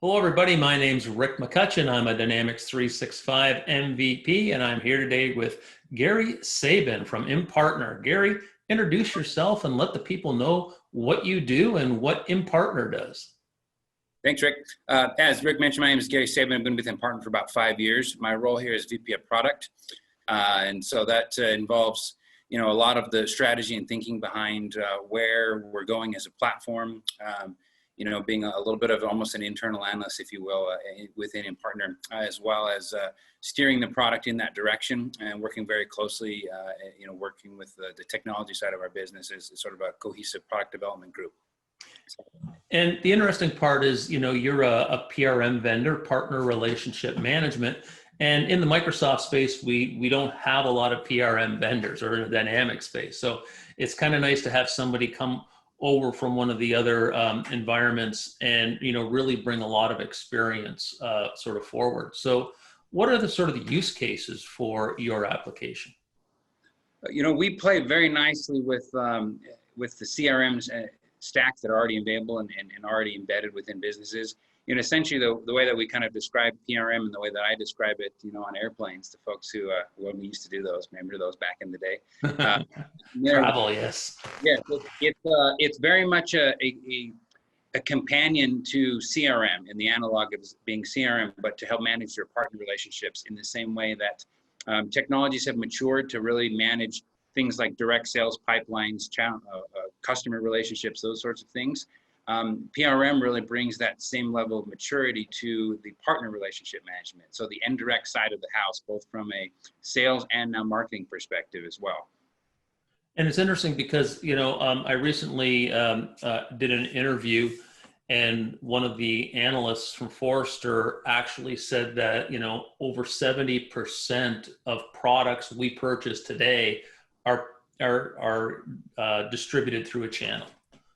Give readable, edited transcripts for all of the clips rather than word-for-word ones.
Hello, everybody. My name's Rick McCutcheon. I'm a Dynamics 365 MVP, and I'm here today with Gary Sabin from Impartner. Gary, introduce yourself and let the people know what you do and what Impartner does. Thanks, Rick. As Rick mentioned, my name is Gary Sabin. I've been with Impartner for about 5 years. My role here is VP of Product. And so that involves, a lot of the strategy and thinking behind where we're going as a platform. Being a little bit of almost an internal analyst, if you will, within Impartner, as well as steering the product in that direction and working very closely, working with the technology side of our business as sort of a cohesive product development group. And the interesting part is, you're a PRM vendor, partner relationship management. And in the Microsoft space, we don't have a lot of PRM vendors, or in the dynamic space. So it's kind of nice to have somebody come over from one of the other environments and, really bring a lot of experience sort of forward. So what are the sort of the use cases for your application? We play very nicely with the CRMs stacks that are already available and already embedded within businesses. Essentially the way that we kind of describe PRM and the way that I describe it, on airplanes to folks who, when we used to do those, remember those back in the day? Travel, yes. Yeah, it's very much a companion to CRM in the analog of being CRM, but to help manage your partner relationships in the same way that technologies have matured to really manage things like direct sales pipelines, customer relationships, those sorts of things. PRM really brings that same level of maturity to the partner relationship management. So the indirect side of the house, both from a sales and now marketing perspective as well. And it's interesting because, I recently did an interview, and one of the analysts from Forrester actually said that, over 70% of products we purchase today are distributed through a channel.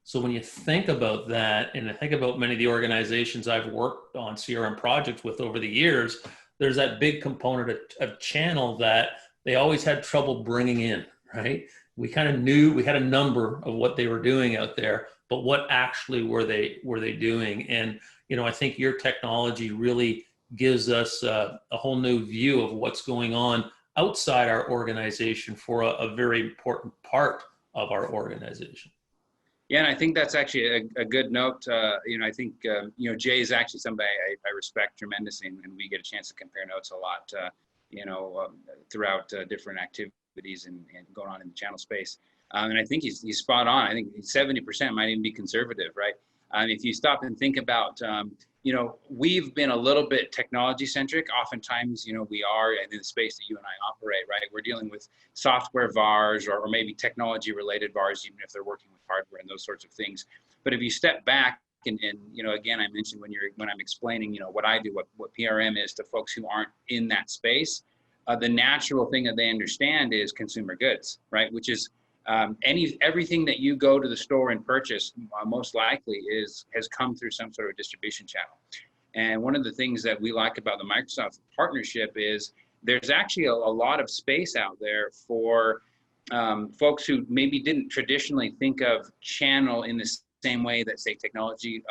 So when you think about that, and I think about many of the organizations I've worked on CRM projects with over the years, there's that big component of channel that they always had trouble bringing in, right? We kind of knew we had a number of what they were doing out there, but what actually were they doing? And, I think your technology really gives us a whole new view of what's going on outside our organization for a very important part of our organization. Yeah, and I think that's actually a good note. I think, Jay is actually somebody I respect tremendously, and we get a chance to compare notes a lot, throughout different activities and going on in the channel space. And I think he's spot on. I think 70% might even be conservative, right? If you stop and think about, we've been a little bit technology centric. Oftentimes, we are in the space that you and I operate, right? We're dealing with software VARs or maybe technology related VARs, even if they're working with hardware and those sorts of things. But if you step back and again, I mentioned when I'm explaining, what I do, what PRM is to folks who aren't in that space, the natural thing that they understand is consumer goods, right? Which is everything that you go to the store and purchase, most likely has come through some sort of distribution channel. And one of the things that we like about the Microsoft partnership is there's actually a lot of space out there for folks who maybe didn't traditionally think of channel in the same way that, say, technology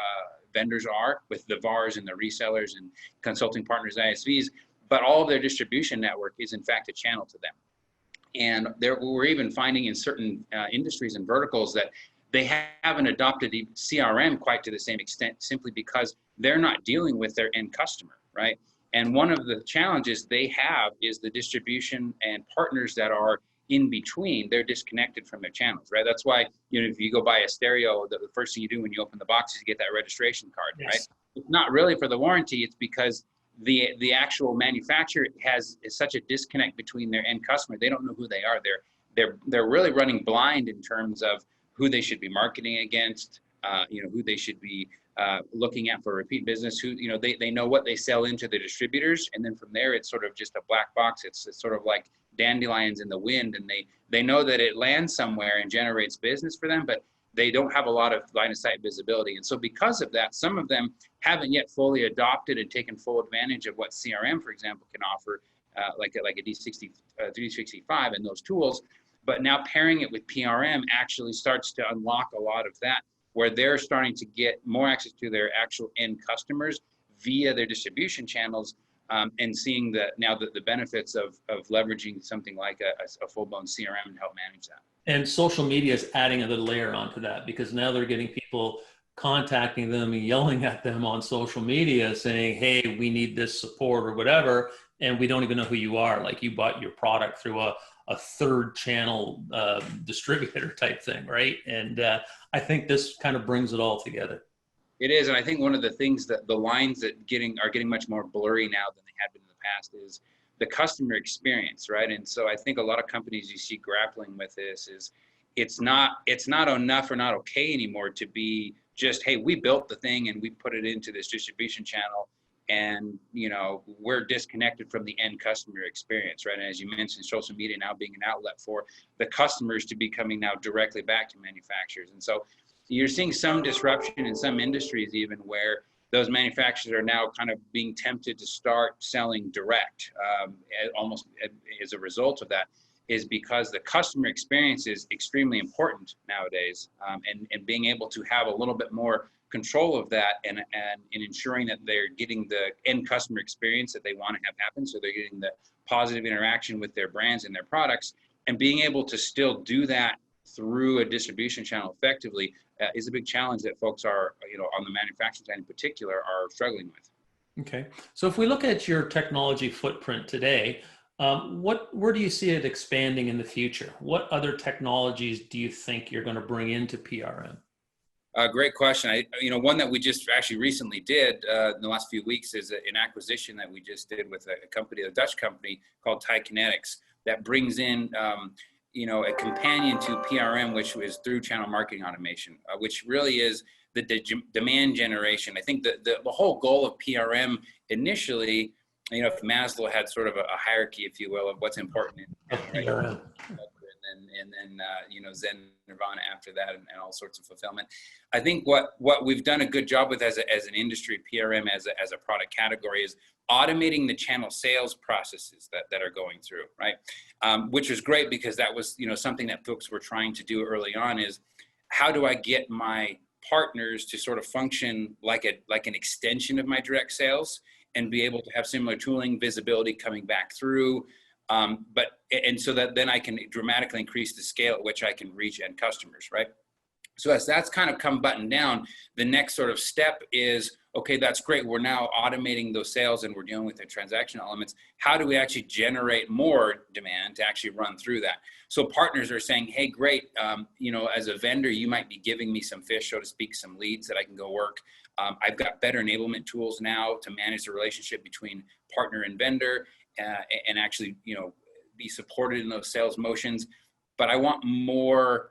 vendors are with the VARs and the resellers and consulting partners, ISVs, but all of their distribution network is in fact a channel to them. And we're even finding in certain industries and verticals that they haven't adopted the CRM quite to the same extent, simply because they're not dealing with their end customer, right? And one of the challenges they have is the distribution and partners that are in between. They're disconnected from their channels, right? That's why, if you go buy a stereo, the first thing you do when you open the box is you get that registration card, yes, right? It's not really for the warranty. It's because the actual manufacturer is such a disconnect between their end customer. They don't know who they are. They're really running blind in terms of who they should be marketing against, who they should be looking at for repeat business. They know what they sell into the distributors, and then from there it's sort of just a black box. It's sort of like dandelions in the wind, and they know that it lands somewhere and generates business for them, but they don't have a lot of line of sight visibility. And so because of that, some of them haven't yet fully adopted and taken full advantage of what CRM, for example, can offer, like a D365 and those tools. But now pairing it with PRM actually starts to unlock a lot of that, where they're starting to get more access to their actual end customers via their distribution channels, and seeing that now the benefits of leveraging something like a full-blown CRM to help manage that. And social media is adding another layer onto that, because now they're getting people contacting them and yelling at them on social media saying, hey, we need this support or whatever. And we don't even know who you are. Like, you bought your product through a third channel distributor type thing, right? And I think this kind of brings it all together. It is, and I think one of the things that the lines that are getting much more blurry now than they had been in the past is the customer experience, right? And so I think a lot of companies you see grappling with this is it's not enough or not okay anymore to be just, hey, we built the thing and we put it into this distribution channel, and we're disconnected from the end customer experience, right? And as you mentioned, social media now being an outlet for the customers to be coming now directly back to manufacturers. And so you're seeing some disruption in some industries even where those manufacturers are now kind of being tempted to start selling direct, almost as a result of that, is because the customer experience is extremely important nowadays, and being able to have a little bit more control of that, and in ensuring that they're getting the end customer experience that they want to have happen, so they're getting the positive interaction with their brands and their products, and being able to still do that through a distribution channel effectively is a big challenge that folks are, on the manufacturing side in particular, are struggling with. Okay. So if we look at your technology footprint today, where do you see it expanding in the future? What other technologies do you think you're going to bring into PRM? Great question. One that we just actually recently did in the last few weeks is an acquisition that we just did with a company, a Dutch company called Thai Kinetics, that brings in a companion to PRM, which was through channel marketing automation, which really is the demand generation. I think that the whole goal of PRM initially, if Maslow had sort of a hierarchy, if you will, of what's important in PRM, and then Zen Nirvana after that, and all sorts of fulfillment. I think what we've done a good job with as an industry, PRM as a product category, is automating the channel sales processes that are going through, right? Which is great, because that was something that folks were trying to do early on, is how do I get my partners to sort of function like an extension of my direct sales, and be able to have similar tooling, visibility coming back through, and so that then I can dramatically increase the scale at which I can reach end customers, right? So as that's kind of come buttoned down, the next sort of step is, okay, that's great. We're now automating those sales and we're dealing with the transactional elements. How do we actually generate more demand to actually run through that? So partners are saying, hey, great, as a vendor, you might be giving me some fish, so to speak, some leads that I can go work. I've got better enablement tools now to manage the relationship between partner and vendor, and actually, be supported in those sales motions. But I want more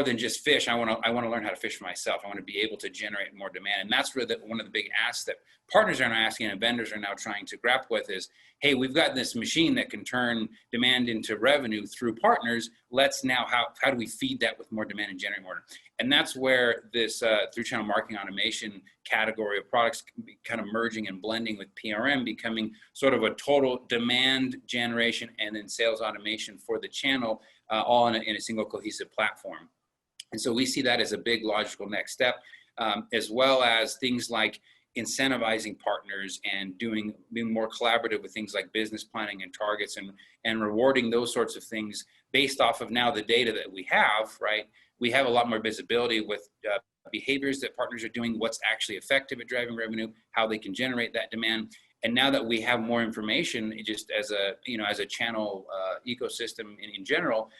than just fish. I want to learn how to fish for myself. I want to be able to generate more demand. And that's really one of the big asks that partners are now asking and vendors are now trying to grapple with is, hey, we've got this machine that can turn demand into revenue through partners. Let's now, how do we feed that with more demand and generate more? And that's where this through channel marketing automation category of products can be kind of merging and blending with PRM, becoming sort of a total demand generation and then sales automation for the channel, all in a single cohesive platform. And so we see that as a big logical next step, as well as things like incentivizing partners and being more collaborative with things like business planning and targets, and rewarding those sorts of things based off of now the data that we have, right? We have a lot more visibility with behaviors that partners are doing, what's actually effective at driving revenue, how they can generate that demand. And now that we have more information, just as a channel ecosystem in general,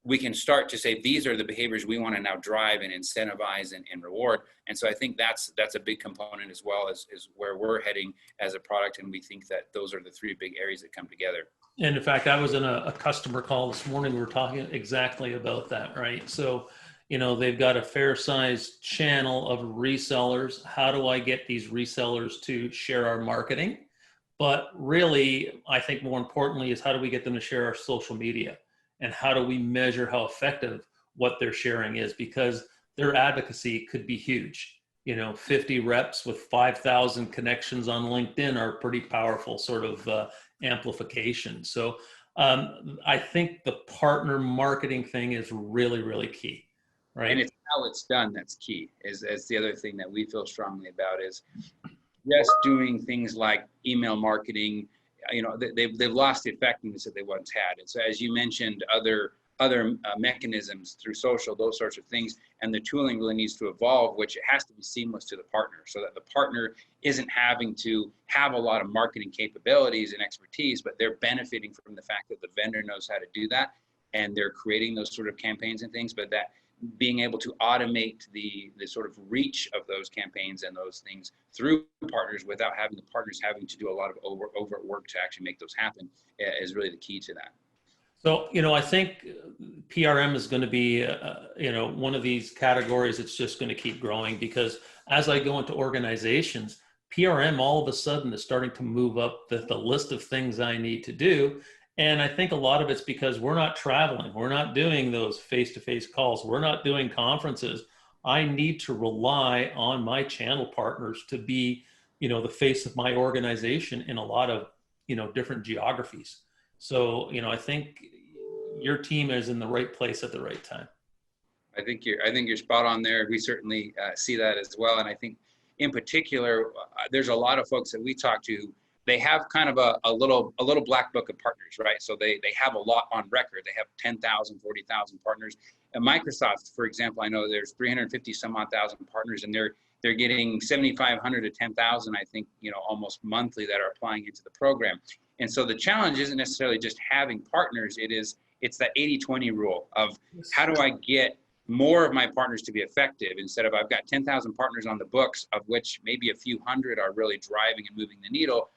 we can start to say, these are the behaviors we want to now drive and incentivize and reward. And so I think that's a big component, as well as where we're heading as a product. And we think that those are the three big areas that come together. And in fact, I was in a customer call this morning. We were talking exactly about that, right? So, they've got a fair sized channel of resellers. How do I get these resellers to share our marketing? But really, I think more importantly is, how do we get them to share our social media? And how do we measure how effective what they're sharing is? Because their advocacy could be huge. 50 reps with 5,000 connections on LinkedIn are pretty powerful sort of amplification. So I think the partner marketing thing is really, really key, right? And it's how it's done that's key. Is the other thing that we feel strongly about is, just doing things like email marketing. They've lost the effectiveness that they once had. And so, as you mentioned, other mechanisms through social, those sorts of things, and the tooling really needs to evolve, which it has to be seamless to the partner, so that the partner isn't having to have a lot of marketing capabilities and expertise, but they're benefiting from the fact that the vendor knows how to do that, and they're creating those sort of campaigns and things, but that being able to automate the sort of reach of those campaigns and those things through partners without having the partners having to do a lot of overt work to actually make those happen is really the key to that. So, I think PRM is going to be, one of these categories that's just going to keep growing, because as I go into organizations, PRM all of a sudden is starting to move up the list of things I need to do. And I think a lot of it's because we're not traveling. We're not doing those face-to-face calls. We're not doing conferences. I need to rely on my channel partners to be, the face of my organization in a lot of, different geographies. So, I think your team is in the right place at the right time. I think you're spot on there. We certainly see that as well. And I think in particular, there's a lot of folks that we talk to. They have kind of a little black book of partners, right? So they have a lot on record. They have 10,000, 40,000 partners. At Microsoft, for example, I know there's 350 some odd thousand partners, and they're getting 7,500 to 10,000, I think, almost monthly, that are applying into the program. And so the challenge isn't necessarily just having partners. It's that 80-20 rule of how do I get more of my partners to be effective, instead of I've got 10,000 partners on the books, of which maybe a few hundred are really driving and moving the needle.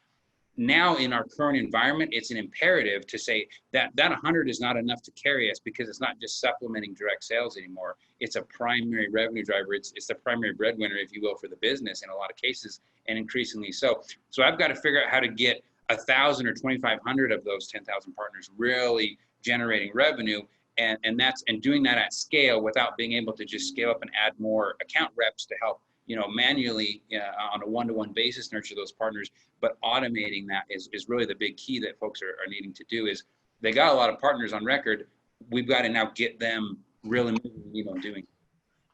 Now in our current environment, it's an imperative to say that 100 is not enough to carry us, because it's not just supplementing direct sales anymore. It's a primary revenue driver. It's the primary breadwinner, if you will, for the business in a lot of cases, and increasingly so. So I've got to figure out how to get 1,000 or 2,500 of those 10,000 partners really generating revenue, and doing that at scale without being able to just scale up and add more account reps to help manually on a one-to-one basis nurture those partners. But automating that is really the big key that folks are needing to do. Is they got a lot of partners on record. We've got to now get them really moving the needle and doing.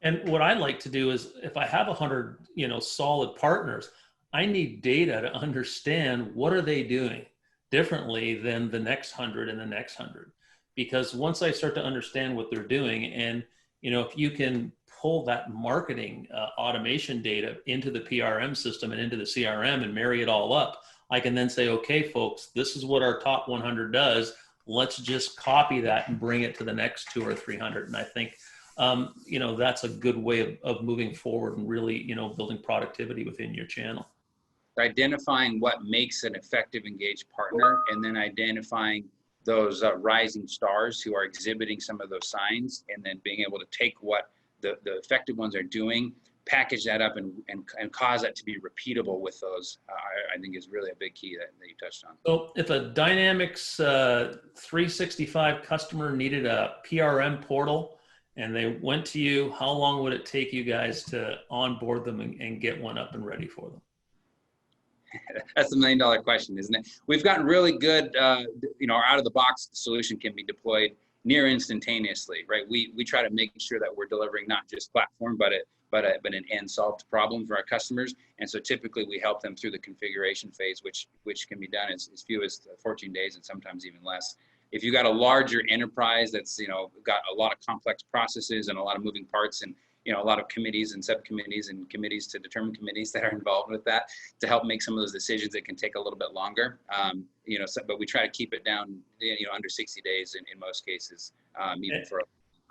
And what I like to do is, if I have 100 solid partners, I need data to understand what are they doing differently than the next 100 and the next 100. Because once I start to understand what they're doing, and if you can pull that marketing automation data into the PRM system and into the CRM and marry it all up, I can then say, okay, folks, this is what our top 100 does. Let's just copy that and bring it to the next 200 or 300. And I think, that's a good way of moving forward and really, building productivity within your channel. Identifying what makes an effective engaged partner, and then identifying those rising stars who are exhibiting some of those signs, and then being able to take what the effective ones are doing, package that up, and cause that to be repeatable with those, I think is really a big key that you touched on. So if a Dynamics 365 customer needed a PRM portal and they went to you, how long would it take you guys to onboard them and get one up and ready for them? That's the $1 million question, isn't it? We've gotten really good, our out of the box solution can be deployed near instantaneously, right? We try to make sure that we're delivering not just platform, but an end solved problem for our customers. And so typically we help them through the configuration phase, which can be done as few as 14 days and sometimes even less. If you got a larger enterprise that's, got a lot of complex processes and a lot of moving parts, and a lot of committees and subcommittees and committees to determine committees that are involved with that to help make some of those decisions, it can take a little bit longer. But we try to keep it down, under 60 days in most cases, even for.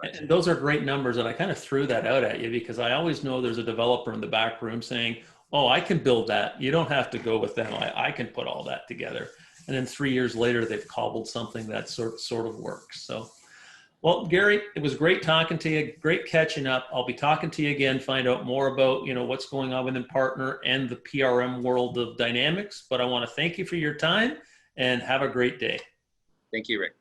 And those are great numbers. And I kind of threw that out at you because I always know there's a developer in the back room saying, oh, I can build that. You don't have to go with them. I can put all that together. And then 3 years later, they've cobbled something that sort of works. So, well, Gary, it was great talking to you. Great catching up. I'll be talking to you again, find out more about, what's going on within Impartner and the PRM world of Dynamics. But I want to thank you for your time and have a great day. Thank you, Rick.